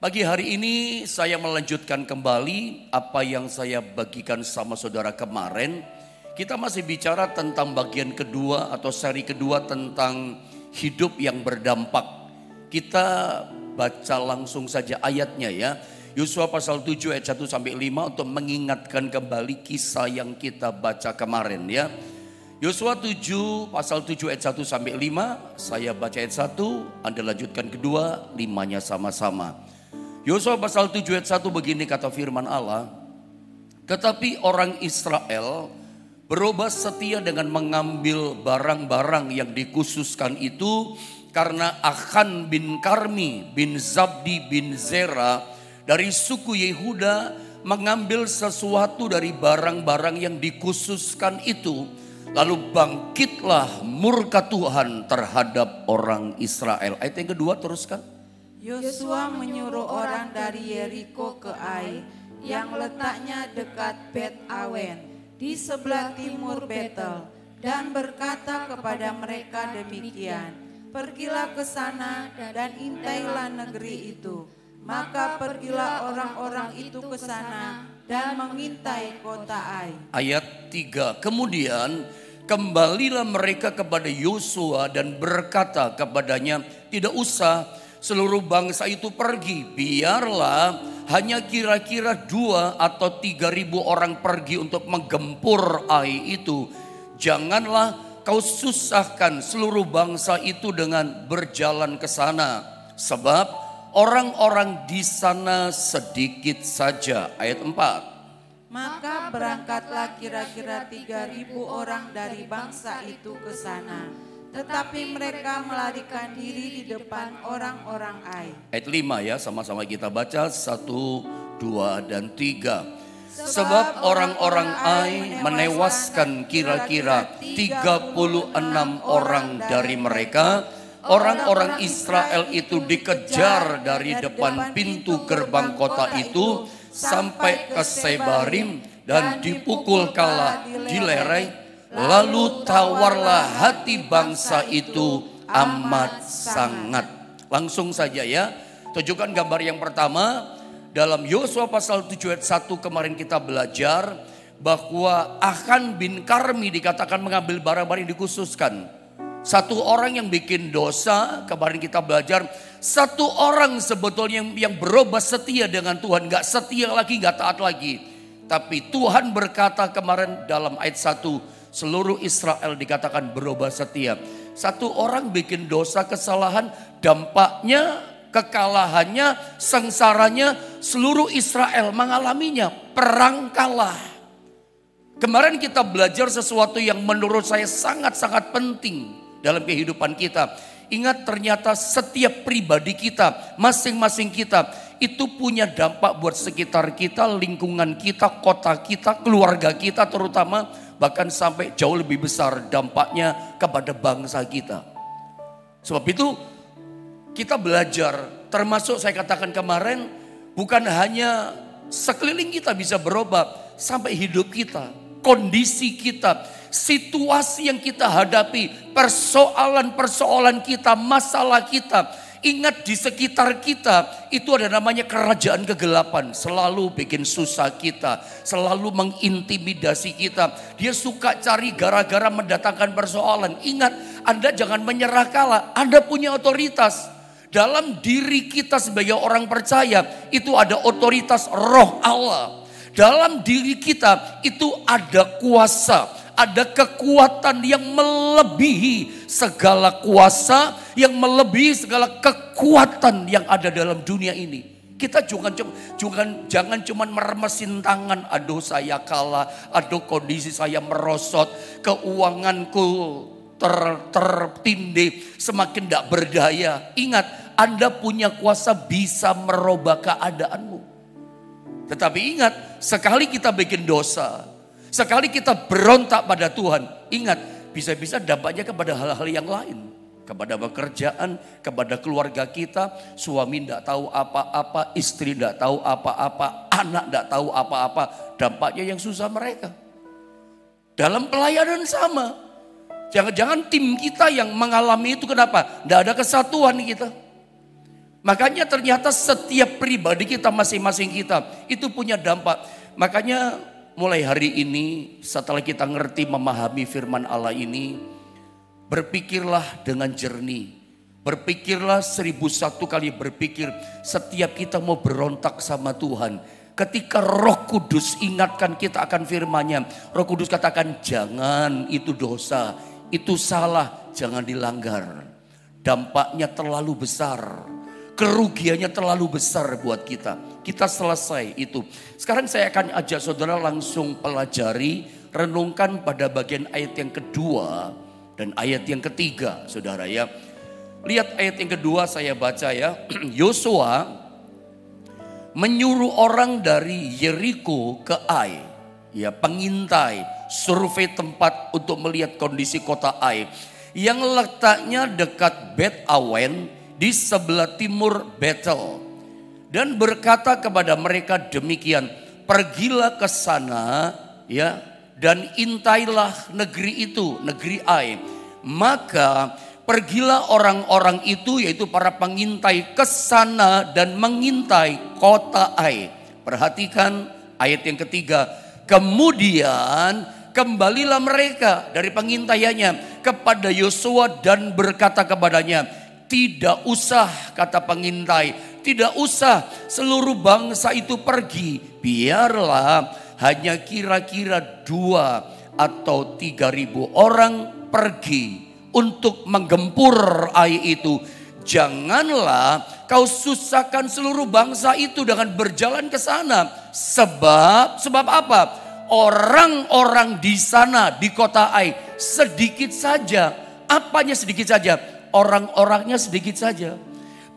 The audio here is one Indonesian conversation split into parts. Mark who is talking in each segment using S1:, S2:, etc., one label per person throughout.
S1: Pagi hari ini saya melanjutkan kembali apa yang saya bagikan sama saudara kemarin. Kita masih bicara tentang bagian kedua atau seri kedua tentang hidup yang berdampak. Kita baca langsung saja ayatnya ya. Yosua pasal 7 ayat 1 sampai 5 untuk mengingatkan kembali kisah yang kita baca kemarin ya. Yosua 7 pasal 7 ayat 1 sampai 5, saya baca ayat 1, Anda lanjutkan kedua, 5-nya sama-sama. Yosua pasal 7 ayat 1 begini kata firman Allah. Tetapi orang Israel berubah setia dengan mengambil barang-barang yang dikhususkan itu, karena Achan bin Karmi bin Zabdi bin Zera dari suku Yehuda mengambil sesuatu dari barang-barang yang dikhususkan itu. Lalu bangkitlah murka Tuhan terhadap orang Israel. Ayat yang kedua teruskan.
S2: Yosua menyuruh orang dari Yeriko ke Ai yang letaknya dekat Bet Awen di sebelah timur Betel, dan berkata kepada mereka demikian, pergilah ke sana dan intailah negeri itu. Maka pergilah orang-orang itu ke sana dan mengintai kota Ai.
S1: Ayat 3, kemudian kembalilah mereka kepada Yosua dan berkata kepadanya, tidak usah seluruh bangsa itu pergi, biarlah hanya kira-kira 2 atau 3.000 orang pergi untuk menggempur Ai itu. Janganlah kau susahkan seluruh bangsa itu dengan berjalan ke sana, sebab orang-orang di sana sedikit saja. Ayat 4.
S2: Maka berangkatlah kira-kira 3.000 orang dari bangsa itu ke sana. Tetapi mereka melarikan diri di depan orang-orang Ai.
S1: Ayat 5 ya, sama-sama kita baca 1, 2, dan 3. Sebab orang-orang Ai menewaskan kira-kira 36 orang dari mereka. Orang-orang Israel itu dikejar dari depan pintu gerbang kota itu sampai ke Sebarim dan dipukul kala di lereng. Lalu tawarlah hati bangsa itu amat sangat. Langsung saja ya, tunjukkan gambar yang pertama. Dalam Yosua pasal 7 ayat 1 kemarin kita belajar bahwa Achan bin Karmi dikatakan mengambil barang-barang yang dikhususkan. Satu orang yang bikin dosa, kemarin kita belajar. Satu orang sebetulnya yang berubah setia dengan Tuhan, gak setia lagi, gak taat lagi. Tapi Tuhan berkata kemarin dalam ayat 1, seluruh Israel dikatakan berubah setia. Satu orang bikin dosa, kesalahan, dampaknya, kekalahannya, sengsaranya, seluruh Israel mengalaminya. Perang kalah. Kemarin kita belajar sesuatu yang menurut saya sangat-sangat penting dalam kehidupan kita. Ingat, ternyata setiap pribadi kita, masing-masing kita, itu punya dampak buat sekitar kita, lingkungan kita, kota kita, keluarga kita terutama. Bahkan sampai jauh lebih besar dampaknya kepada bangsa kita. Sebab itu kita belajar, termasuk saya katakan kemarin, bukan hanya sekeliling kita bisa berubah, sampai hidup kita, kondisi kita, situasi yang kita hadapi, persoalan-persoalan kita, masalah kita. Ingat, di sekitar kita itu ada namanya kerajaan kegelapan. Selalu bikin susah kita, selalu mengintimidasi kita. Dia suka cari gara-gara mendatangkan persoalan. Ingat, Anda jangan menyerah kalah. Anda punya otoritas. Dalam diri kita sebagai orang percaya itu ada otoritas Roh Allah. Dalam diri kita itu ada kuasa. Ada kekuatan yang melebihi segala kuasa, yang melebihi segala kekuatan yang ada dalam dunia ini. Kita jangan cuma meremesin tangan, aduh saya kalah, aduh kondisi saya merosot, keuanganku tertindih, semakin tidak berdaya. Ingat, Anda punya kuasa bisa merubah keadaanmu. Tetapi ingat, sekali kita bikin dosa, sekali kita berontak pada Tuhan, ingat, bisa-bisa dampaknya kepada hal-hal yang lain. Kepada pekerjaan, kepada keluarga kita, suami tidak tahu apa-apa, istri tidak tahu apa-apa, anak tidak tahu apa-apa. Dampaknya yang susah mereka. Dalam pelayanan sama. Jangan-jangan tim kita yang mengalami itu, kenapa? Tidak ada kesatuan kita. Makanya ternyata setiap pribadi kita masing-masing kita itu punya dampak. Makanya mulai hari ini setelah kita ngerti memahami firman Allah ini, berpikirlah dengan jernih. Berpikirlah 1001 kali berpikir setiap kita mau berontak sama Tuhan. Ketika Roh Kudus ingatkan kita akan firman-Nya, Roh Kudus katakan jangan, itu dosa, itu salah, jangan dilanggar. Dampaknya terlalu besar, kerugiannya terlalu besar buat kita. Kita selesai itu. Sekarang saya akan ajak saudara langsung pelajari, renungkan pada bagian ayat yang kedua dan ayat yang ketiga, saudara ya. Lihat ayat yang kedua saya baca ya. Yosua menyuruh orang dari Yeriko ke Ai, ya pengintai, survei tempat untuk melihat kondisi kota Ai yang letaknya dekat Bet Awen di sebelah timur Betel, dan berkata kepada mereka demikian, pergilah ke sana ya dan intailah negeri itu, negeri Ai. Maka pergilah orang-orang itu, yaitu para pengintai, ke sana dan mengintai kota Ai. Perhatikan ayat yang ketiga. Kemudian kembalilah mereka dari pengintaiannya kepada Yosua dan berkata kepadanya, tidak usah, kata pengintai, tidak usah seluruh bangsa itu pergi. Biarlah hanya kira-kira 2 atau 3.000 orang pergi untuk menggempur Ai itu. Janganlah kau susahkan seluruh bangsa itu dengan berjalan ke sana. Sebab apa? Orang-orang di sana, di kota Ai sedikit saja. Apanya sedikit saja? Orang-orangnya sedikit saja.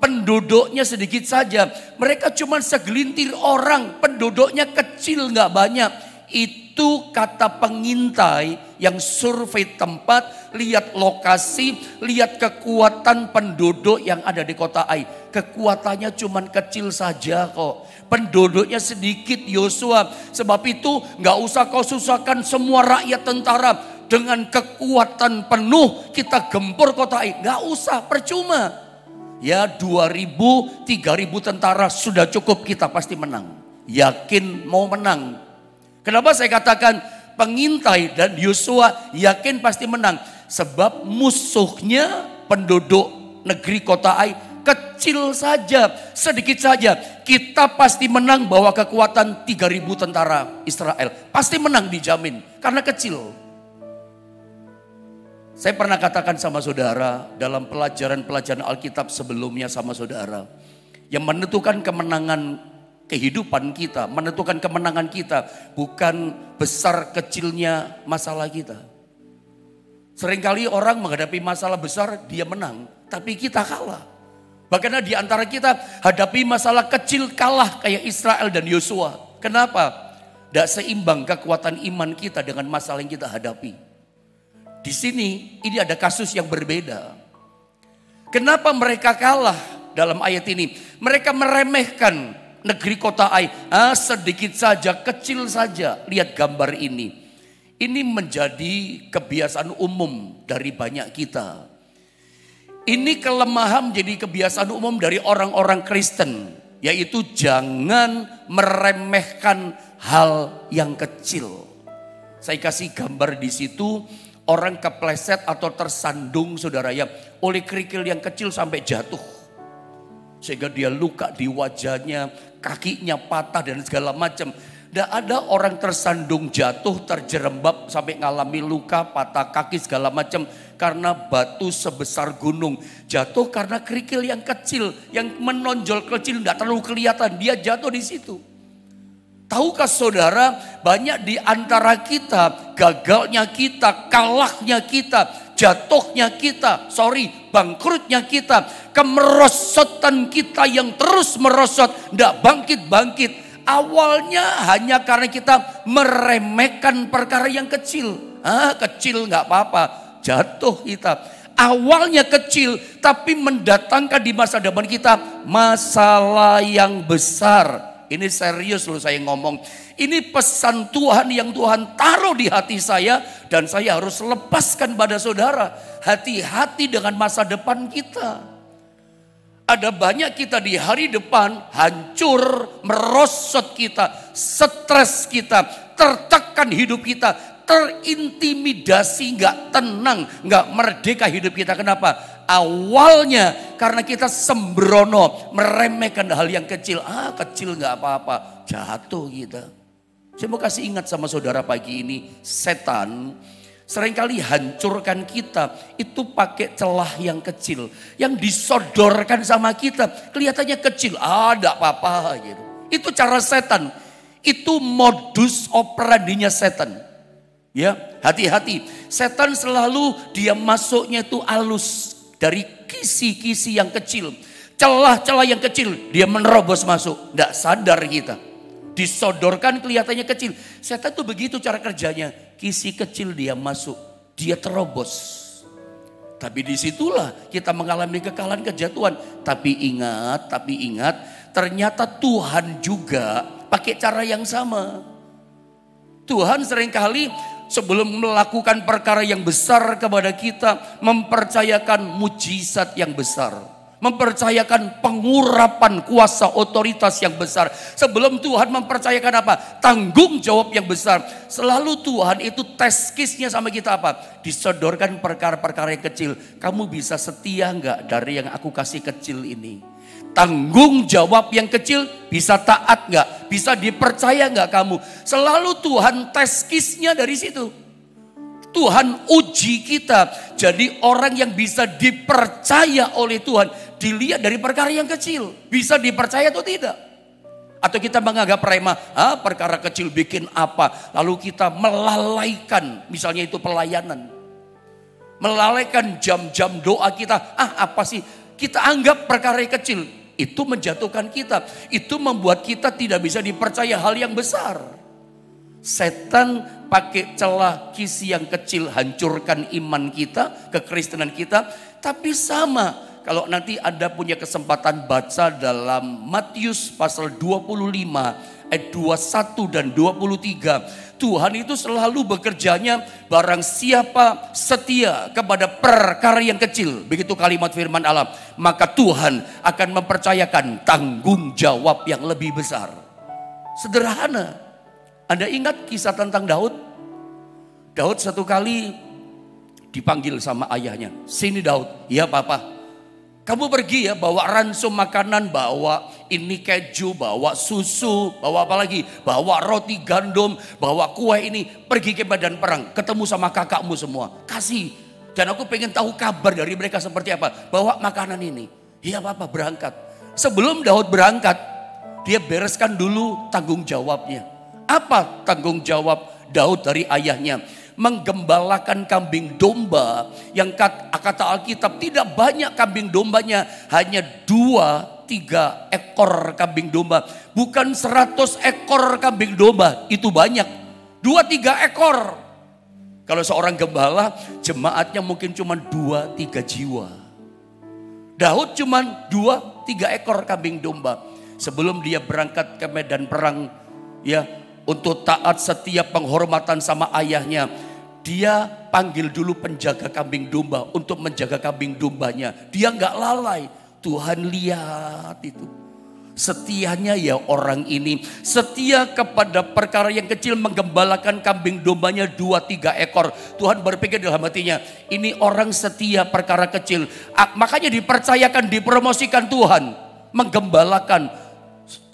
S1: Penduduknya sedikit saja. Mereka cuma segelintir orang. Penduduknya kecil, gak banyak. Itu kata pengintai yang survei tempat, lihat lokasi, lihat kekuatan penduduk yang ada di kota Ai. Kekuatannya cuma kecil saja kok. Penduduknya sedikit Yosua. Sebab itu gak usah kau susahkan semua rakyat tentara. Dengan kekuatan penuh kita gempur kota Ai. Gak usah, percuma. Ya 2.000, 3.000 tentara sudah cukup, kita pasti menang. Yakin mau menang. Kenapa saya katakan pengintai dan Yosua yakin pasti menang? Sebab musuhnya penduduk negeri kota Ai kecil saja, sedikit saja. Kita pasti menang bawa kekuatan 3.000 tentara Israel. Pasti menang, dijamin, karena kecil. Saya pernah katakan sama saudara dalam pelajaran-pelajaran Alkitab sebelumnya sama saudara. Yang menentukan kemenangan kehidupan kita, menentukan kemenangan kita bukan besar kecilnya masalah kita. Seringkali orang menghadapi masalah besar dia menang, tapi kita kalah. Bagaimana di antara kita hadapi masalah kecil kalah kayak Israel dan Yosua. Kenapa? Tidak seimbang kekuatan iman kita dengan masalah yang kita hadapi. Di sini ini ada kasus yang berbeda. Kenapa mereka kalah dalam ayat ini? Mereka meremehkan negeri kota Ai. Sedikit saja, kecil saja. Lihat gambar ini. Ini menjadi kebiasaan umum dari banyak kita. Ini kelemahan menjadi kebiasaan umum dari orang-orang Kristen. Yaitu jangan meremehkan hal yang kecil. Saya kasih gambar di situ. Orang kepleset atau tersandung saudara ya oleh kerikil yang kecil sampai jatuh. Sehingga dia luka di wajahnya, kakinya patah dan segala macam. Tidak ada orang tersandung jatuh, terjerembab sampai ngalami luka, patah kaki segala macam. Karena batu sebesar gunung. Jatuh karena kerikil yang kecil, yang menonjol kecil tidak terlalu kelihatan. Dia jatuh di situ. Tahukah saudara, banyak di antara kita, gagalnya kita, kalahnya kita, jatuhnya kita, bangkrutnya kita, kemerosotan kita yang terus merosot, tidak bangkit-bangkit. Awalnya hanya karena kita meremehkan perkara yang kecil. Kecil nggak apa-apa, jatuh kita. Awalnya kecil, tapi mendatangkan di masa depan kita masalah yang besar. Ini serius loh saya ngomong. Ini pesan Tuhan yang Tuhan taruh di hati saya. Dan saya harus lepaskan pada saudara. Hati-hati dengan masa depan kita. Ada banyak kita di hari depan hancur, merosot kita, stres kita, tertekan hidup kita, terintimidasi, nggak tenang, nggak merdeka hidup kita. Kenapa? Awalnya karena kita sembrono, meremehkan hal yang kecil. Kecil nggak apa-apa, jatuh kita. Saya mau kasih ingat sama saudara pagi ini, setan seringkali hancurkan kita itu pakai celah yang kecil. Yang disodorkan sama kita kelihatannya kecil. Enggak apa-apa gitu. Itu cara setan. Itu modus operandinya setan. Ya, hati-hati. Setan selalu dia masuknya itu halus. Dari kisi-kisi yang kecil. Celah-celah yang kecil dia menerobos masuk. Enggak sadar kita. Disodorkan kelihatannya kecil. Setan tuh begitu cara kerjanya. Kisi kecil dia masuk, dia terobos. Tapi disitulah kita mengalami kekalahan, kejatuhan. Tapi ingat, ternyata Tuhan juga pakai cara yang sama. Tuhan seringkali sebelum melakukan perkara yang besar kepada kita, mempercayakan mujizat yang besar. Mempercayakan pengurapan kuasa otoritas yang besar. Sebelum Tuhan mempercayakan apa? Tanggung jawab yang besar. Selalu Tuhan itu tes case-nya sama kita apa? Disodorkan perkara-perkara yang kecil. Kamu bisa setia enggak dari yang aku kasih kecil ini? Tanggung jawab yang kecil bisa taat enggak? Bisa dipercaya enggak kamu? Selalu Tuhan tes case-nya dari situ. Tuhan uji kita jadi orang yang bisa dipercaya oleh Tuhan. Dilihat dari perkara yang kecil. Bisa dipercaya atau tidak. Atau kita menganggap remeh. Perkara kecil bikin apa. Lalu kita melalaikan. Misalnya itu pelayanan. Melalaikan jam-jam doa kita. Apa sih. Kita anggap perkara yang kecil. Itu menjatuhkan kita. Itu membuat kita tidak bisa dipercaya hal yang besar. Setan pakai celah kisi yang kecil hancurkan iman kita, kekristenan kita. Tapi sama, kalau nanti Anda punya kesempatan baca dalam Matius pasal 25 ayat 21 dan 23. Tuhan itu selalu bekerjanya barang siapa setia kepada perkara yang kecil. Begitu kalimat firman Allah. Maka Tuhan akan mempercayakan tanggung jawab yang lebih besar. Sederhana. Anda ingat kisah tentang Daud? Daud satu kali dipanggil sama ayahnya. Sini Daud, ya papa. Kamu pergi ya bawa ransum makanan, bawa ini keju, bawa susu, bawa apa lagi? Bawa roti gandum, bawa kue ini. Pergi ke medan perang, ketemu sama kakakmu semua. Kasih. Dan aku pengen tahu kabar dari mereka seperti apa. Bawa makanan ini. Ya papa berangkat. Sebelum Daud berangkat, dia bereskan dulu tanggung jawabnya. Apa tanggung jawab Daud dari ayahnya? Menggembalakan kambing domba yang kata Alkitab tidak banyak kambing dombanya, hanya 2-3 ekor kambing domba. Bukan 100 ekor kambing domba, itu banyak. 2-3 ekor. Kalau seorang gembala, jemaatnya mungkin cuma 2-3 jiwa. Daud cuma 2-3 ekor kambing domba. Sebelum dia berangkat ke medan perang, ya, untuk taat setia penghormatan sama ayahnya. Dia panggil dulu penjaga kambing domba untuk menjaga kambing dombanya. Dia nggak lalai. Tuhan lihat itu. Setianya ya orang ini. Setia kepada perkara yang kecil, menggembalakan kambing dombanya 2-3 ekor. Tuhan berpikir dalam hatinya, ini orang setia perkara kecil. Makanya dipercayakan, dipromosikan Tuhan. Menggembalakan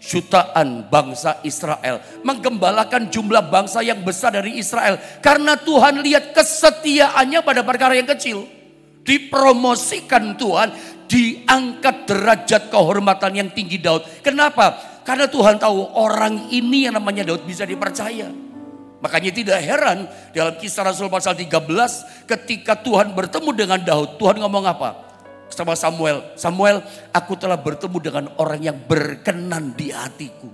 S1: jutaan bangsa Israel. Menggembalakan jumlah bangsa yang besar dari Israel. Karena Tuhan lihat kesetiaannya pada perkara yang kecil. Dipromosikan Tuhan. Diangkat derajat kehormatan yang tinggi Daud. Kenapa? Karena Tuhan tahu orang ini yang namanya Daud bisa dipercaya. Makanya tidak heran dalam Kisah Rasul pasal 13. Ketika Tuhan bertemu dengan Daud. Tuhan ngomong apa? Sama Samuel, Samuel, aku telah bertemu dengan orang yang berkenan di hatiku.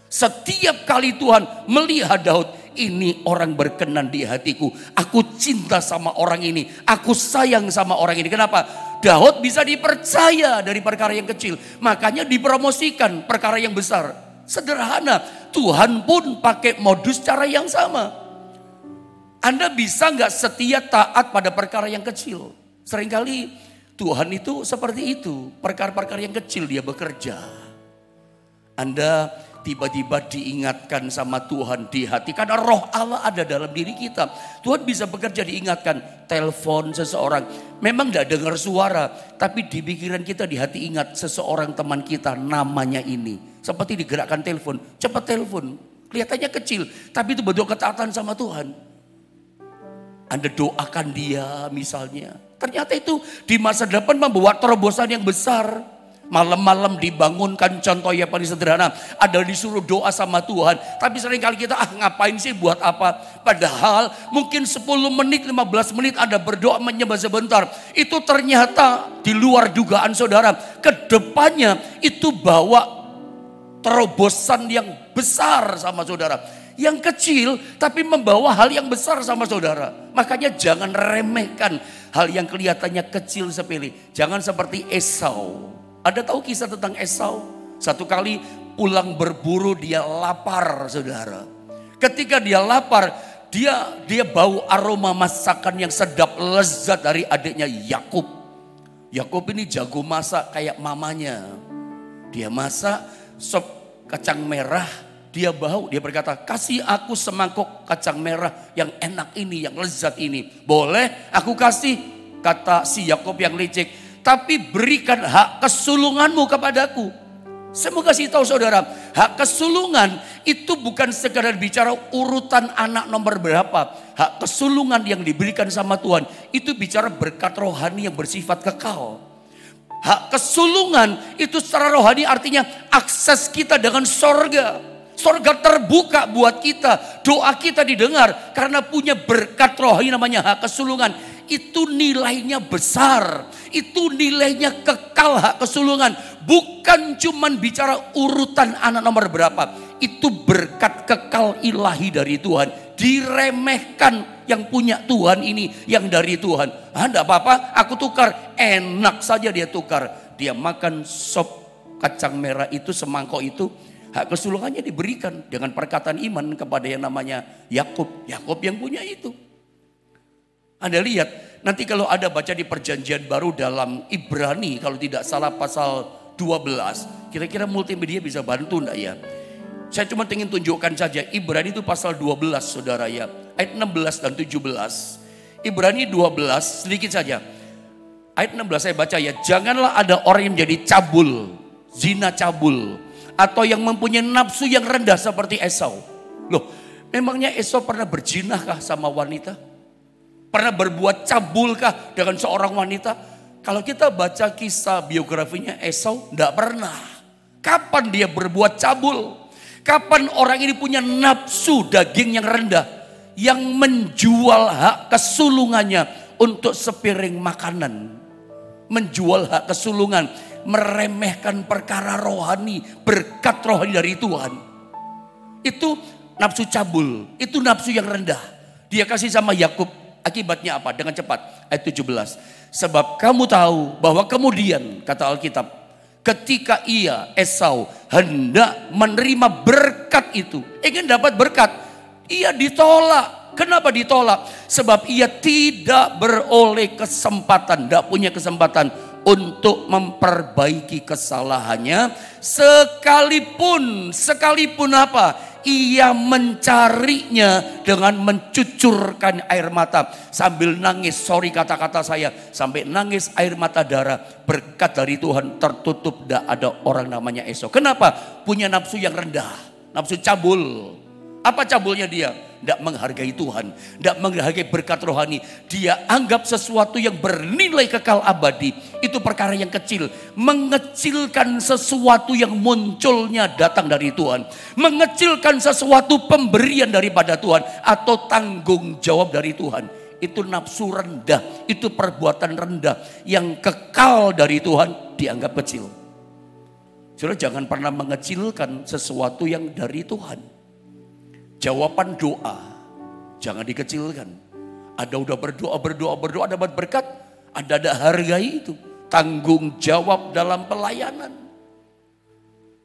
S1: Setiap kali Tuhan melihat Daud, ini orang berkenan di hatiku. Aku cinta sama orang ini, aku sayang sama orang ini. Kenapa? Daud bisa dipercaya dari perkara yang kecil. Makanya dipromosikan perkara yang besar. Sederhana, Tuhan pun pakai modus cara yang sama. Anda bisa gak setia taat pada perkara yang kecil? Seringkali Tuhan itu seperti itu. Perkara-perkara yang kecil dia bekerja. Anda tiba-tiba diingatkan sama Tuhan di hati. Karena roh Allah ada dalam diri kita. Tuhan bisa bekerja diingatkan. Telepon seseorang. Memang tidak dengar suara. Tapi di pikiran kita, di hati ingat seseorang teman kita namanya ini. Seperti digerakkan telepon. Cepat telepon. Kelihatannya kecil. Tapi itu bentuk ketaatan sama Tuhan. Anda doakan dia misalnya. Ternyata itu di masa depan membawa terobosan yang besar. Malam-malam dibangunkan, contoh ya paling sederhana. Ada disuruh doa sama Tuhan. Tapi seringkali kita ngapain sih, buat apa. Padahal mungkin 10 menit, 15 menit Anda berdoa menyembah sebentar. Itu ternyata di luar dugaan saudara. Kedepannya itu bawa terobosan yang besar sama saudara. Yang kecil tapi membawa hal yang besar sama saudara. Makanya jangan remehkan hal yang kelihatannya kecil sepele. Jangan seperti Esau. Ada tahu kisah tentang Esau? Satu kali pulang berburu dia lapar saudara. Ketika dia lapar dia bau aroma masakan yang sedap lezat dari adiknya Yakub. Yakub ini jago masak kayak mamanya. Dia masak sop kacang merah. Dia bau, dia berkata, kasih aku semangkuk kacang merah yang enak ini, yang lezat ini. Boleh aku kasih, kata si Yakub yang licik. Tapi berikan hak kesulunganmu kepadaku. Saya mau kasih tahu saudara, hak kesulungan itu bukan sekadar bicara urutan anak nomor berapa. Hak kesulungan yang diberikan sama Tuhan, itu bicara berkat rohani yang bersifat kekal. Hak kesulungan itu secara rohani artinya akses kita dengan sorga. Sorga terbuka buat kita, doa kita didengar karena punya berkat rohani namanya hak kesulungan. Itu nilainya besar, itu nilainya kekal hak kesulungan. Bukan cuman bicara urutan anak nomor berapa, itu berkat kekal ilahi dari Tuhan. Diremehkan yang punya Tuhan ini, yang dari Tuhan. Enggak apa-apa, aku tukar, enak saja dia tukar. Dia makan sop kacang merah itu, semangkok itu. Hak kesulungannya diberikan dengan perkataan iman kepada yang namanya Yakub. Yakub yang punya itu. Anda lihat nanti kalau ada baca di perjanjian baru dalam Ibrani kalau tidak salah pasal 12. Kira-kira multimedia bisa bantu enggak ya? Saya cuma ingin tunjukkan saja Ibrani itu pasal 12 saudara ya. Ayat 16 dan 17. Ibrani 12 sedikit saja. Ayat 16 saya baca ya. Janganlah ada orang yang menjadi cabul, zina cabul. Atau yang mempunyai nafsu yang rendah seperti Esau. Loh, memangnya Esau pernah berzinahkah sama wanita? Pernah berbuat cabulkah dengan seorang wanita? Kalau kita baca kisah biografinya Esau, tidak pernah. Kapan dia berbuat cabul? Kapan orang ini punya nafsu daging yang rendah? Yang menjual hak kesulungannya untuk sepiring makanan. Menjual hak kesulungan. Meremehkan perkara rohani, berkat rohani dari Tuhan. Itu nafsu cabul, itu nafsu yang rendah. Dia kasih sama Yakub, akibatnya apa? Dengan cepat, ayat 17. Sebab kamu tahu bahwa kemudian, kata Alkitab, ketika ia, Esau, hendak menerima berkat itu, ingin dapat berkat, ia ditolak. Kenapa ditolak? Sebab ia tidak beroleh kesempatan, tidak punya kesempatan untuk memperbaiki kesalahannya, sekalipun apa? Ia mencarinya dengan mencucurkan air mata sambil nangis. Sorry kata-kata saya, sampai nangis air mata darah. Berkat dari Tuhan tertutup, tidak ada orang namanya Esau. Kenapa? Punya nafsu yang rendah, nafsu cabul. Apa cabulnya dia? Tidak menghargai Tuhan, tidak menghargai berkat rohani. Dia anggap sesuatu yang bernilai kekal abadi itu perkara yang kecil. Mengecilkan sesuatu yang munculnya datang dari Tuhan. Mengecilkan sesuatu pemberian daripada Tuhan atau tanggung jawab dari Tuhan. Itu nafsu rendah, itu perbuatan rendah yang kekal dari Tuhan dianggap kecil. Saudara, jangan pernah mengecilkan sesuatu yang dari Tuhan. Jawaban doa jangan dikecilkan. Ada udah berdoa dapat berkat, ada hargai itu. Tanggung jawab dalam pelayanan.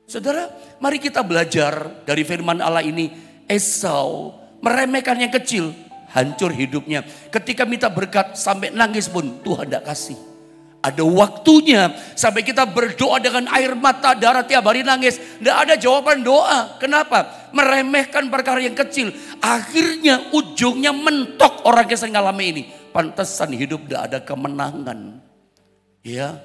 S1: Saudara, mari kita belajar dari firman Allah ini. Esau meremehkan yang kecil, hancur hidupnya. Ketika minta berkat sampai nangis pun Tuhan tidak kasih. Ada waktunya sampai kita berdoa dengan air mata darah tiap hari nangis. Tidak ada jawaban doa. Kenapa? Meremehkan perkara yang kecil. Akhirnya ujungnya mentok orang yang ngalami ini. Pantesan hidup tidak ada kemenangan. Ya,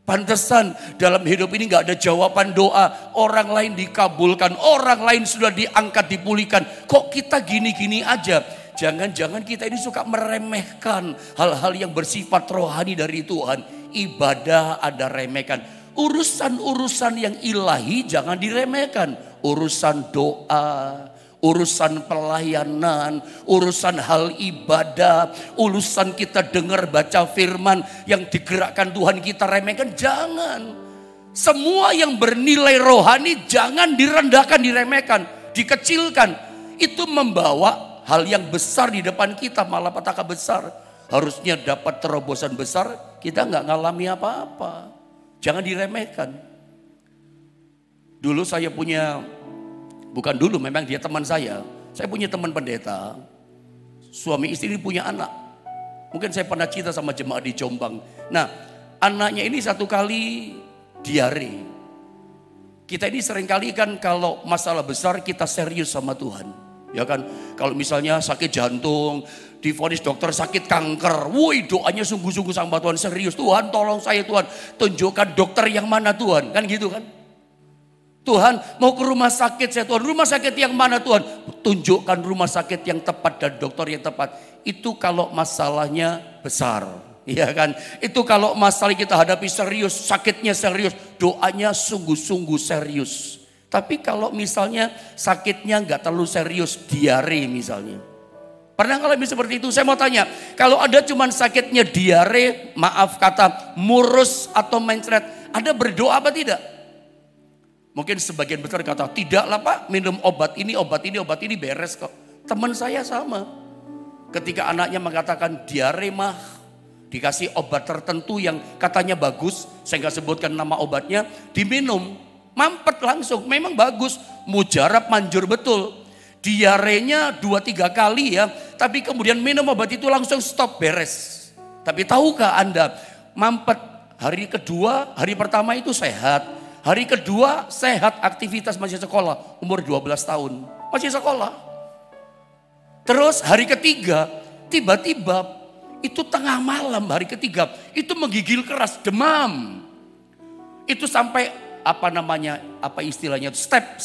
S1: pantesan dalam hidup ini gak ada jawaban doa. Orang lain dikabulkan, orang lain sudah diangkat, dipulihkan. Kok kita gini-gini aja? Jangan-jangan kita ini suka meremehkan hal-hal yang bersifat rohani dari Tuhan. Ibadah ada remehkan. Urusan-urusan yang ilahi jangan diremehkan. Urusan doa, urusan pelayanan, urusan hal ibadah, urusan kita dengar baca firman yang digerakkan Tuhan kita remehkan. Jangan. Semua yang bernilai rohani jangan direndahkan, diremehkan, dikecilkan. Itu membawa hal yang besar di depan kita, malapetaka besar. Harusnya dapat terobosan besar, kita nggak ngalami apa-apa. Jangan diremehkan. Dulu saya punya, bukan dulu, memang dia teman saya. Saya punya teman pendeta, suami istri punya anak. Mungkin saya pernah cerita sama jemaat di Jombang. Nah, anaknya ini satu kali diare. Kita ini seringkali kan kalau masalah besar kita serius sama Tuhan. Ya kan, kalau misalnya sakit jantung, divonis dokter sakit kanker, woi doanya sungguh-sungguh sama Tuhan, serius. Tuhan tolong saya Tuhan, tunjukkan dokter yang mana Tuhan, kan gitu kan. Tuhan mau ke rumah sakit saya Tuhan, rumah sakit yang mana Tuhan, tunjukkan rumah sakit yang tepat dan dokter yang tepat. Itu kalau masalahnya besar, ya kan. Itu kalau masalah kita hadapi serius, sakitnya serius, doanya sungguh-sungguh serius. Tapi kalau misalnya sakitnya nggak terlalu serius, diare misalnya. Pernah ngalamin seperti itu? Saya mau tanya, kalau ada cuman sakitnya diare, maaf kata murus atau mencret, Anda berdoa apa tidak? Mungkin sebagian besar kata, tidak lah Pak, minum obat ini beres kok. Teman saya sama. Ketika anaknya mengatakan diare mah, dikasih obat tertentu yang katanya bagus, saya nggak sebutkan nama obatnya, diminum. Mampet langsung, memang bagus, mujarab manjur betul. Diarenya 2-3 kali ya, tapi kemudian minum obat itu langsung stop, beres. Tapi tahukah Anda, mampet hari kedua, hari pertama itu sehat. Hari kedua sehat, aktivitas masih sekolah, umur 12 tahun, masih sekolah. Terus hari ketiga, tiba-tiba itu tengah malam hari ketiga, itu menggigil keras, demam. Itu sampai apa istilahnya, step,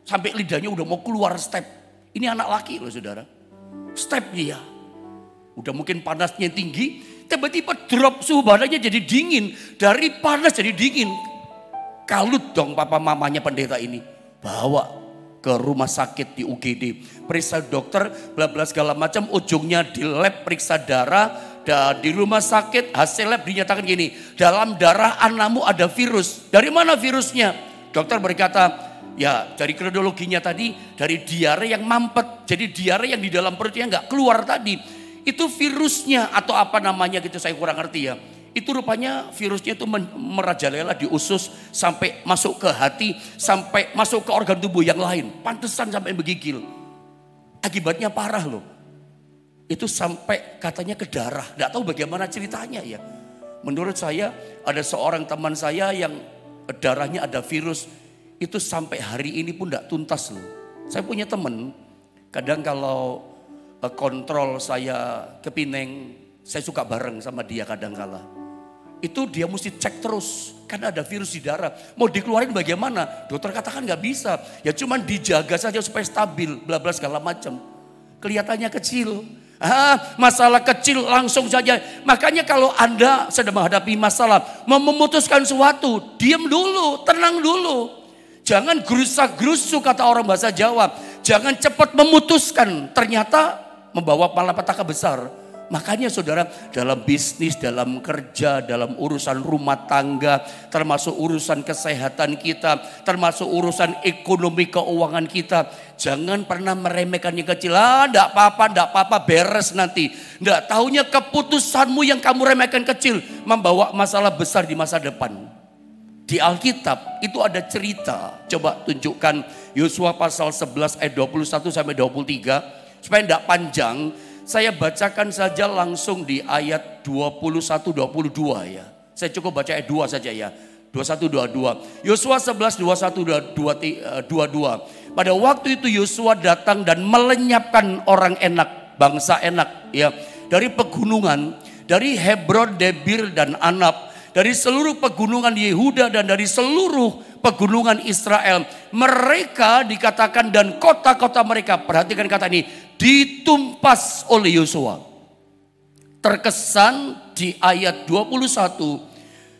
S1: sampai lidahnya udah mau keluar step. Ini anak laki loh saudara, step dia. Udah mungkin panasnya tinggi, tiba-tiba drop suhu badannya jadi dingin. Dari panas jadi dingin. Kalut dong papa mamanya pendeta ini. Bawa ke rumah sakit di UGD. Periksa dokter, bla bla segala macam, ujungnya di lab periksa darah. Dan di rumah sakit hasil lab dinyatakan gini, dalam darah anakmu ada virus. Dari mana virusnya? Dokter berkata, ya dari kronologinya tadi, dari diare yang mampet. Jadi diare yang di dalam perutnya nggak keluar tadi. Itu virusnya atau apa namanya gitu, saya kurang ngerti ya. Itu rupanya virusnya itu merajalela di usus sampai masuk ke hati, sampai masuk ke organ tubuh yang lain. Pantesan sampai menggigil. Akibatnya parah loh. Itu sampai katanya ke darah. Tidak tahu bagaimana ceritanya ya. Menurut saya ada seorang teman saya yang darahnya ada virus. Itu sampai hari ini pun tidak tuntas loh. Saya punya teman. Kadang kalau kontrol saya ke Pineng, saya suka bareng sama dia kadang kala. Itu dia mesti cek terus. Karena ada virus di darah. Mau dikeluarin bagaimana? Dokter katakan nggak bisa. Ya cuman dijaga saja supaya stabil. Bla bla segala macam. Kelihatannya kecil. Masalah kecil langsung saja. Makanya kalau Anda sedang menghadapi masalah, mau memutuskan sesuatu, diam dulu, tenang dulu. Jangan gerusak-gerusu kata orang bahasa Jawa. Jangan cepat memutuskan, ternyata membawa malapetaka besar. Makanya saudara, dalam bisnis, dalam kerja, dalam urusan rumah tangga, termasuk urusan kesehatan kita, termasuk urusan ekonomi keuangan kita, jangan pernah meremehkan yang kecil. Enggak apa-apa, beres nanti. Enggak, taunya keputusanmu yang kamu remehkan kecil membawa masalah besar di masa depan. Di Alkitab itu ada cerita, coba tunjukkan Yosua pasal 11 ayat 21 sampai 23, supaya enggak panjang. Saya bacakan saja langsung di ayat 21-22 ya. Saya cukup baca ayat 2 saja ya. 21-22. Yosua 11, 21-22. Pada waktu itu Yosua datang dan melenyapkan orang Enak, bangsa Enak ya, dari pegunungan, dari Hebron, Debir dan Anab, dari seluruh pegunungan Yehuda dan dari seluruh pegunungan Israel. Mereka dikatakan dan kota-kota mereka, perhatikan kata ini, ditumpas oleh Yosua. Terkesan di ayat 21,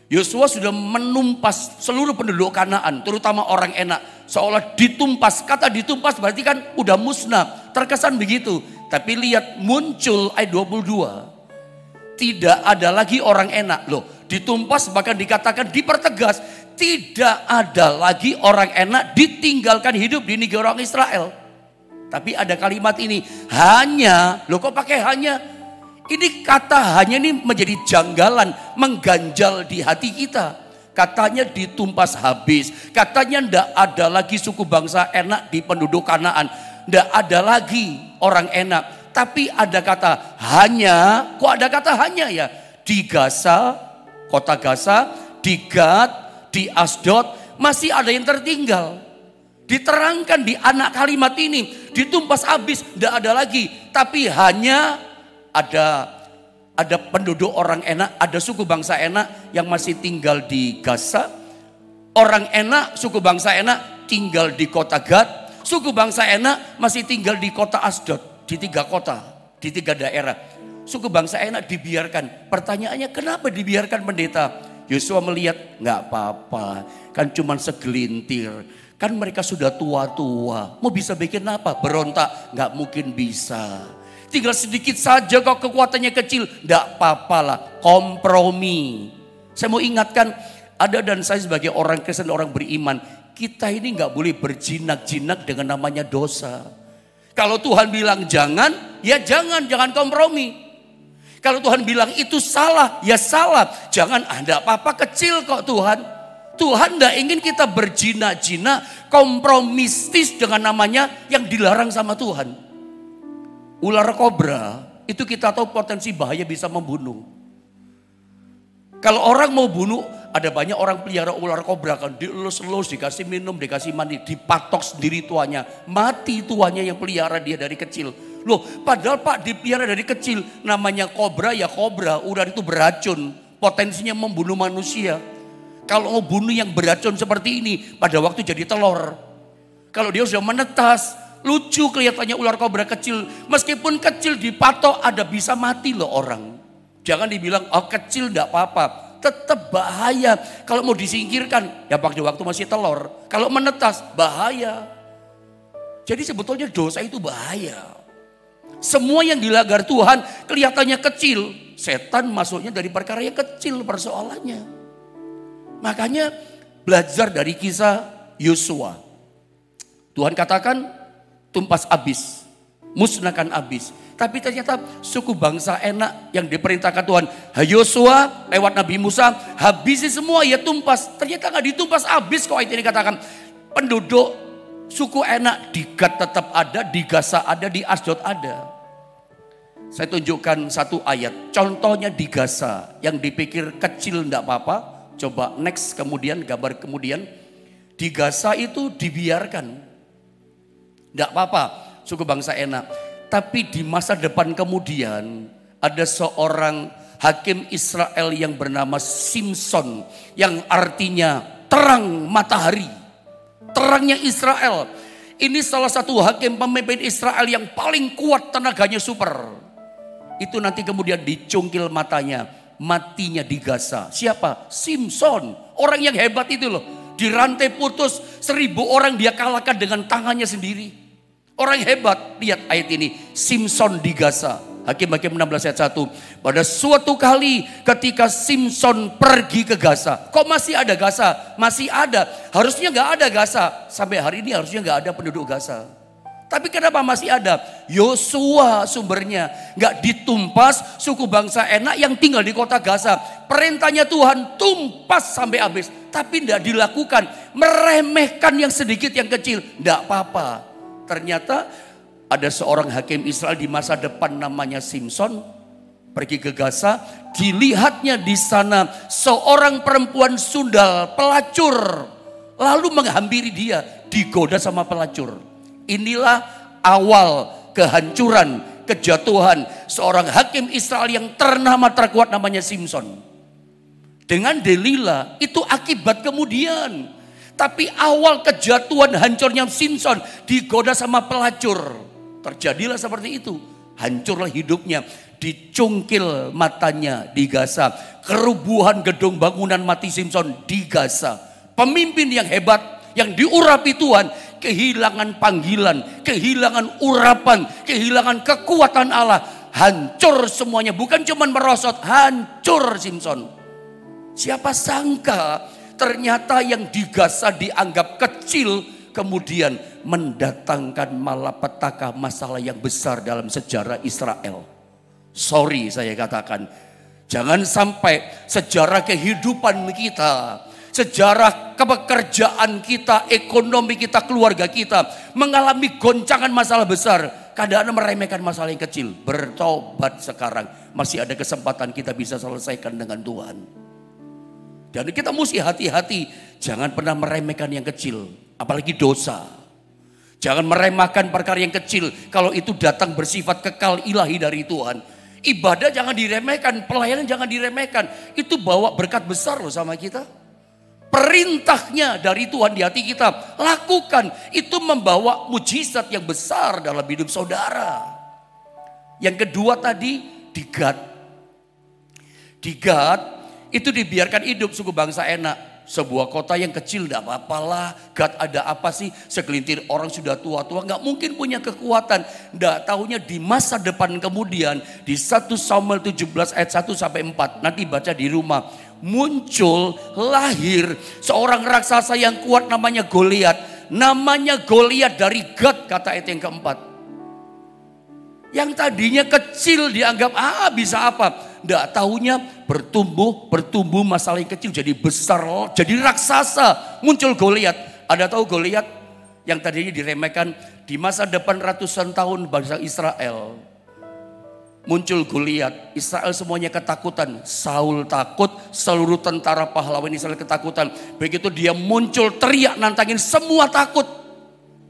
S1: Yosua sudah menumpas seluruh penduduk Kanaan, terutama orang Enak, seolah ditumpas. Kata ditumpas berarti kan udah musnah, terkesan begitu. Tapi lihat muncul ayat 22, tidak ada lagi orang Enak. Loh, ditumpas bahkan dikatakan dipertegas, tidak ada lagi orang Enak ditinggalkan hidup di negeri orang Israel. Tapi ada kalimat ini, hanya, loh kok pakai hanya? Ini kata hanya ini menjadi janggalan, mengganjal di hati kita. Katanya ditumpas habis, katanya ndak ada lagi suku bangsa Enak di penduduk Kanaan, ndak ada lagi orang Enak. Tapi ada kata hanya, kok ada kata hanya ya? Di Gaza, kota Gaza, di Gad, di Asdod, masih ada yang tertinggal. Diterangkan di anak kalimat ini, ditumpas habis, ndak ada lagi. Tapi hanya ada penduduk orang Enak, ada suku bangsa Enak yang masih tinggal di Gaza. Orang Enak, suku bangsa Enak tinggal di kota Gad. Suku bangsa Enak masih tinggal di kota Asdod, di 3 kota, di 3 daerah. Suku bangsa Enak dibiarkan. Pertanyaannya kenapa dibiarkan pendeta? Yosua melihat nggak apa-apa, kan cuma segelintir. Kan mereka sudah tua-tua, mau bisa bikin apa? Berontak? Nggak mungkin bisa. Tinggal sedikit saja kok kekuatannya kecil. Tidak apa-apalah, kompromi. Saya mau ingatkan, ada dan saya sebagai orang Kristen, orang beriman, kita ini nggak boleh berjinak-jinak dengan namanya dosa. Kalau Tuhan bilang jangan, ya jangan kompromi. Kalau Tuhan bilang itu salah, ya salah. Jangan, tidak apa-apa, kecil kok Tuhan. Tuhan tidak ingin kita berjinak-jinak, kompromistis dengan namanya yang dilarang sama Tuhan. Ular kobra itu kita tahu potensi bahaya bisa membunuh. Kalau orang mau bunuh, ada banyak orang pelihara ular kobra kan, dielus-elus, dikasih minum, dikasih mandi, dipatok sendiri tuannya. Mati tuannya yang pelihara dia dari kecil. Loh, padahal Pak dipelihara dari kecil, namanya kobra ya kobra, ular itu beracun, potensinya membunuh manusia. Kalau mau bunuh yang beracun seperti ini, pada waktu jadi telur. Kalau dia sudah menetas, lucu kelihatannya ular kobra kecil. Meskipun kecil dipatok ada bisa mati loh orang. Jangan dibilang oh kecil enggak apa-apa. Tetap bahaya. Kalau mau disingkirkan ya pada waktu masih telur. Kalau menetas bahaya. Jadi sebetulnya dosa itu bahaya. Semua yang dilanggar Tuhan kelihatannya kecil. Setan masuknya dari perkara yang kecil persoalannya. Makanya belajar dari kisah Yosua. Tuhan katakan tumpas habis, musnahkan habis. Tapi ternyata suku bangsa Enak yang diperintahkan Tuhan, hai Yosua lewat Nabi Musa, habisi semua ya tumpas. Ternyata nggak ditumpas habis kok. Itu dikatakan penduduk suku Enak di Gad tetap ada, di Gaza ada, di Asdod ada. Saya tunjukkan satu ayat, contohnya di Gaza yang dipikir kecil enggak apa-apa. Coba next kemudian, gambar kemudian. Di Gaza itu dibiarkan. Enggak apa-apa suku bangsa Enak. Tapi di masa depan kemudian ada seorang hakim Israel yang bernama Simson. Yang artinya terang matahari. Terangnya Israel. Ini salah satu hakim pemimpin Israel yang paling kuat, tenaganya super. Itu nanti kemudian dicungkil matanya. Matinya di Gaza. Siapa? Simson. Orang yang hebat itu loh. Dirantai putus 1000 orang dia kalahkan dengan tangannya sendiri. Orang hebat. Lihat ayat ini. Simson di Gaza. Hakim-Hakim 16 ayat 1. Pada suatu kali ketika Simson pergi ke Gaza. Kok masih ada Gaza? Masih ada. Harusnya gak ada Gaza. Sampai hari ini harusnya gak ada penduduk Gaza. Tapi kenapa masih ada? Yosua sumbernya. Gak ditumpas suku bangsa Enak yang tinggal di kota Gaza. Perintahnya Tuhan tumpas sampai habis. Tapi tidak dilakukan. Meremehkan yang sedikit yang kecil. Tidak apa-apa. Ternyata ada seorang hakim Israel di masa depan namanya Simson. Pergi ke Gaza, dilihatnya di sana seorang perempuan sundal, pelacur. Lalu menghampiri dia, digoda sama pelacur. Inilah awal kehancuran, kejatuhan seorang hakim Israel yang ternama terkuat namanya Simson. Dengan Delila itu akibat kemudian. Tapi awal kejatuhan hancurnya Simson digoda sama pelacur. Terjadilah seperti itu. Hancurlah hidupnya. Dicungkil matanya di Gaza. Kerubuhan gedung bangunan mati Simson di Gaza. Pemimpin yang hebat yang diurapi Tuhan kehilangan panggilan, kehilangan urapan, kehilangan kekuatan Allah. Hancur semuanya, bukan cuma merosot, hancur Simson. Siapa sangka ternyata yang di Gaza dianggap kecil kemudian mendatangkan malapetaka masalah yang besar dalam sejarah Israel. Sorry saya katakan, jangan sampai sejarah kehidupan kita, sejarah pekerjaan kita, ekonomi kita, keluarga kita mengalami goncangan masalah besar. Kadang-kadang meremehkan masalah yang kecil. Bertobat sekarang, masih ada kesempatan kita bisa selesaikan dengan Tuhan. Dan kita mesti hati-hati, jangan pernah meremehkan yang kecil, apalagi dosa. Jangan meremehkan perkara yang kecil kalau itu datang bersifat kekal ilahi dari Tuhan. Ibadah jangan diremehkan, pelayanan jangan diremehkan. Itu bawa berkat besar loh sama kita. Perintahnya dari Tuhan di hati kita, lakukan. Itu membawa mujizat yang besar dalam hidup saudara. Yang kedua tadi, di Gad. Di Gad itu dibiarkan hidup suku bangsa enak. Sebuah kota yang kecil, tidak apa-apalah. Gad ada apa sih? Segelintir orang sudah tua-tua, nggak mungkin punya kekuatan. Nggak tahunya di masa depan kemudian, di 1 Samuel 17 ayat 1 sampai 4. Nanti baca di rumah. Muncul, lahir seorang raksasa yang kuat namanya Goliat. Namanya Goliat dari Gad, kata ayat yang keempat. Yang tadinya kecil dianggap bisa apa? Nggak tahunya bertumbuh masalah yang kecil jadi besar, jadi raksasa. Muncul Goliat. Ada tahu Goliat yang tadinya diremehkan di masa depan ratusan tahun bangsa Israel. Muncul Goliat, Israel semuanya ketakutan. Saul takut, seluruh tentara pahlawan Israel ketakutan. Begitu dia muncul teriak nantangin, semua takut.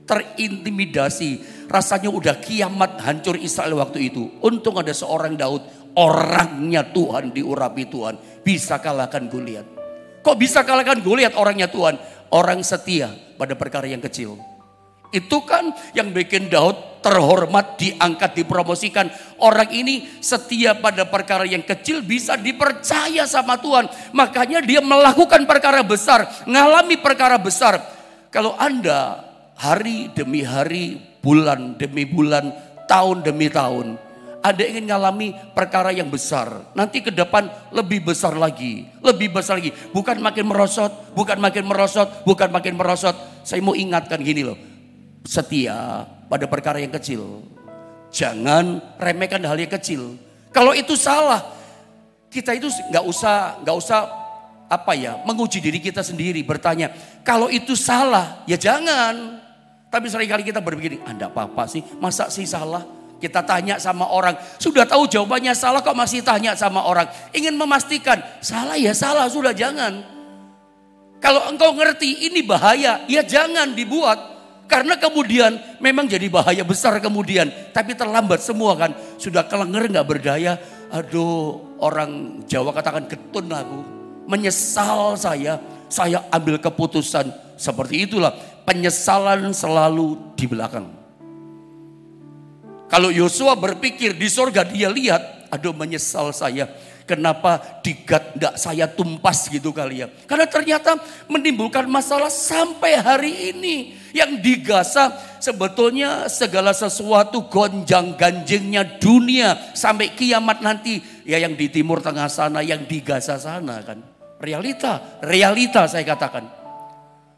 S1: Terintimidasi, rasanya udah kiamat hancur Israel waktu itu. Untung ada seorang Daud, orangnya Tuhan, diurapi Tuhan, bisa kalahkan Goliat. Kok bisa kalahkan Goliat orangnya Tuhan? Orang setia pada perkara yang kecil. Itu kan yang bikin Daud terhormat, diangkat, dipromosikan. Orang ini setia pada perkara yang kecil, bisa dipercaya sama Tuhan. Makanya dia melakukan perkara besar, ngalami perkara besar. Kalau Anda hari demi hari, bulan demi bulan, tahun demi tahun, ada ingin ngalami perkara yang besar, nanti ke depan lebih besar lagi, lebih besar lagi. Bukan makin merosot, bukan makin merosot, bukan makin merosot. Saya mau ingatkan gini loh, setia pada perkara yang kecil. Jangan remehkan hal yang kecil. Kalau itu salah, kita itu nggak usah menguji diri kita sendiri, bertanya, kalau itu salah, ya jangan. Tapi seringkali kita berpikir, enggak apa-apa sih, masa sih salah? Kita tanya sama orang, sudah tahu jawabannya salah kok masih tanya sama orang. Ingin memastikan, salah ya salah, sudah jangan. Kalau engkau ngerti ini bahaya, ya jangan dibuat. Karena kemudian memang jadi bahaya besar kemudian. Tapi terlambat semua kan. Sudah kelenger gak berdaya. Aduh, orang Jawa katakan getun aku. Menyesal saya ambil keputusan. Seperti itulah, penyesalan selalu di belakang. Kalau Yosua berpikir di sorga, dia lihat, aduh menyesal saya. Kenapa di Gad enggak saya tumpas gitu kali ya. Karena ternyata menimbulkan masalah sampai hari ini. Yang di Gaza sebetulnya segala sesuatu gonjang ganjingnya dunia. Sampai kiamat nanti. Ya yang di Timur Tengah sana, yang di Gaza sana kan. Realita saya katakan.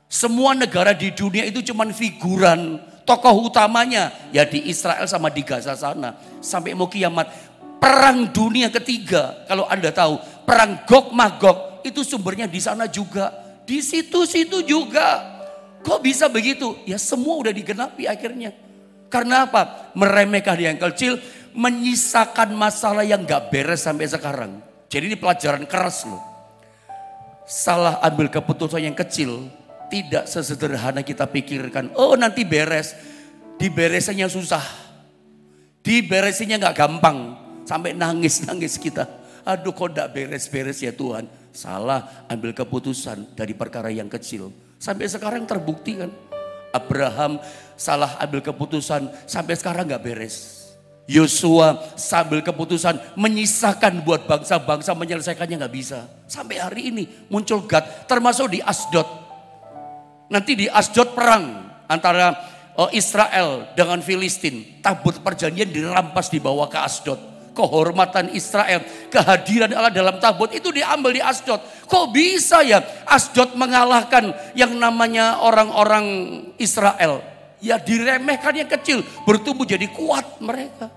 S1: Semua negara di dunia itu cuman figuran. Tokoh utamanya ya di Israel sama di Gaza sana. Sampai mau kiamat. Perang dunia ketiga, kalau Anda tahu, perang Gog Magog itu sumbernya di sana juga, di situ-situ juga. Kok bisa begitu? Ya semua udah digenapi akhirnya. Karena apa? Meremehkan yang kecil, menyisakan masalah yang gak beres sampai sekarang. Jadi ini pelajaran keras loh. Salah ambil keputusan yang kecil tidak sesederhana kita pikirkan. Oh nanti beres. Diberesinnya susah. Diberesinnya gak gampang. Sampai nangis-nangis kita. Aduh kok gak beres-beres ya Tuhan. Salah ambil keputusan dari perkara yang kecil. Sampai sekarang terbukti kan. Abraham salah ambil keputusan sampai sekarang gak beres. Yosua sambil keputusan menyisakan buat bangsa-bangsa menyelesaikannya gak bisa. Sampai hari ini muncul Gad, termasuk di Asdod. Nanti di Asdod perang antara Israel dengan Filistin. Tabut perjanjian dirampas dibawa ke Asdod. Kehormatan Israel, kehadiran Allah dalam tabut itu diambil di Asdod. Kok bisa ya Asdod mengalahkan yang namanya orang-orang Israel? Ya diremehkan yang kecil, bertumbuh jadi kuat mereka.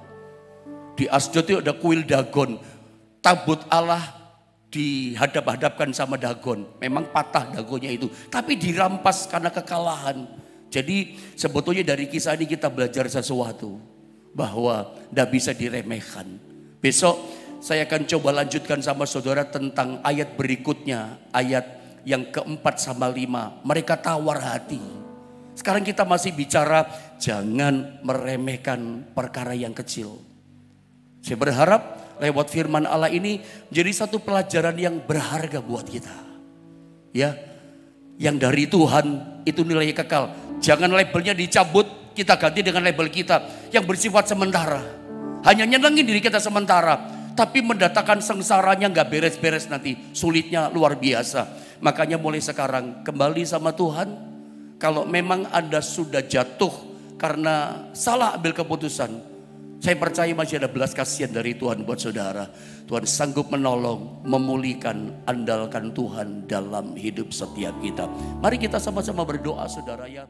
S1: Di Asdod itu ada kuil Dagon. Tabut Allah dihadap-hadapkan sama Dagon. Memang patah Dagonnya itu, tapi dirampas karena kekalahan. Jadi sebetulnya dari kisah ini kita belajar sesuatu. Bahwa tidak bisa diremehkan. Besok saya akan coba lanjutkan sama saudara tentang ayat berikutnya. Ayat yang keempat sama 5. Mereka tawar hati. Sekarang kita masih bicara jangan meremehkan perkara yang kecil. Saya berharap lewat firman Allah ini jadi satu pelajaran yang berharga buat kita. Ya, yang dari Tuhan itu nilainya kekal. Jangan labelnya dicabut, kita ganti dengan label kita yang bersifat sementara. Hanya nyenengin diri kita sementara, tapi mendatangkan sengsaranya gak beres-beres nanti. Sulitnya luar biasa. Makanya mulai sekarang kembali sama Tuhan. Kalau memang Anda sudah jatuh karena salah ambil keputusan, saya percaya masih ada belas kasihan dari Tuhan buat saudara. Tuhan sanggup menolong, memulihkan, andalkan Tuhan dalam hidup setiap kita. Mari kita sama-sama berdoa saudara ya.